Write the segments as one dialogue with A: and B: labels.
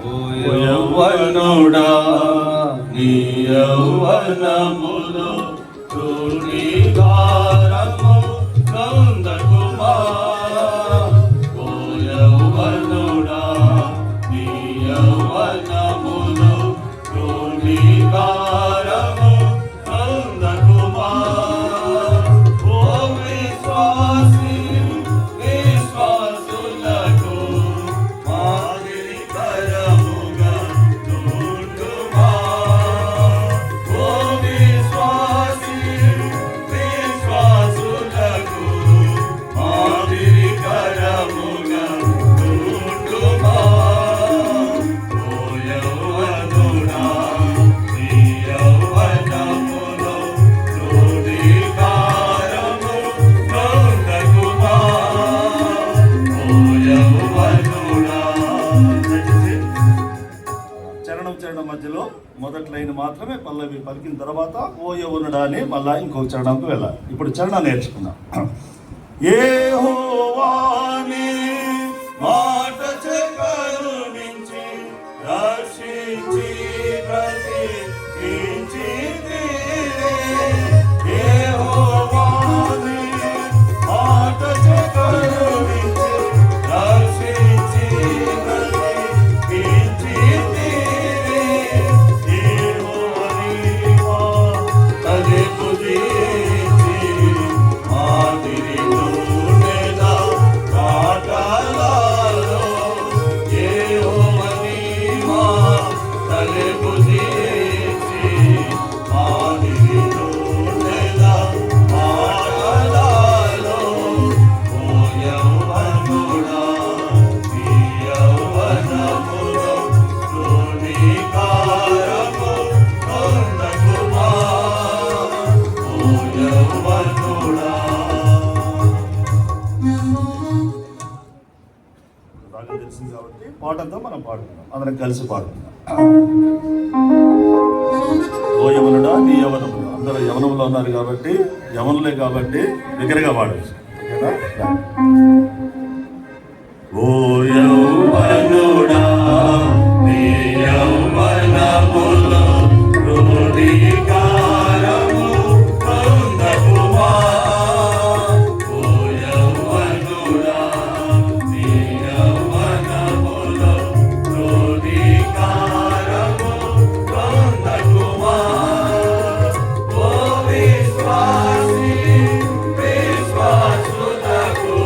A: ఓ యౌవనుడా నీ యౌవనములో తృణీకారము నొందకుమా. ఓ యౌవనుడా నీ యౌవనములో తృణీకారము నొందకుమా. ఓ విశ్వాసి విశ్వాసులకు మాదిరికరముగా నుండుమా. ఓ విశ్వాసి విశ్వాసులకు మాదిరికరముగా నుండుమా. ఓ యౌవనుడా నీ యౌవనములో తృణీకారము నొందకుమా. ఓ యౌవనుడా. చరణం చరణం మధ్యలో మొదటి లైన్ మాత్రమే పల్లవి పలికిన తర్వాత ఓ యౌవనుడా అని మళ్ళా ఇంకొక చరణంకు వెళ్ళాలి. ఇప్పుడు చరణం నేర్చుకుందాం. యెహోవా నీ మాట చే కరుణించి రక్షించి బ్రతికించితివి. యెహోవా నీ మాట చే కరుణించి రక్షించి బ్రతికించితివి. యెహోవా నీవా తలెత్తి దీచి మాదిరి నూనెలా కాటలలో. యెహోవా నీవా తలెత్తి దీచి మాదిరి నూనెలా కాటలలో. ఓ యౌవనుడా నీ యౌవనములో తృణీకారము నొందకుమా. ఓ యౌవనుడా. బాగా తెలిసింది కాబట్టి పాటంతో మనం పాడుకుందాం, అందరం కలిసి పాడుకుందాం. ఓ యవనుడా నీ యవనములు. అందరూ యవనంలో ఉన్నారు కాబట్టి యవనులే కాబట్టి దగ్గరగా పాడవచ్చు. ఓకేనా? ఓ యౌవనుడా నీ యౌవనములో తృణీకారము నొందకుమా. ఓ యౌవనుడా నీ యౌవనములో తృణీకారము నొందకుమా. ఓ విశ్వాసి విశ్వాసులకు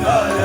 B: గాలి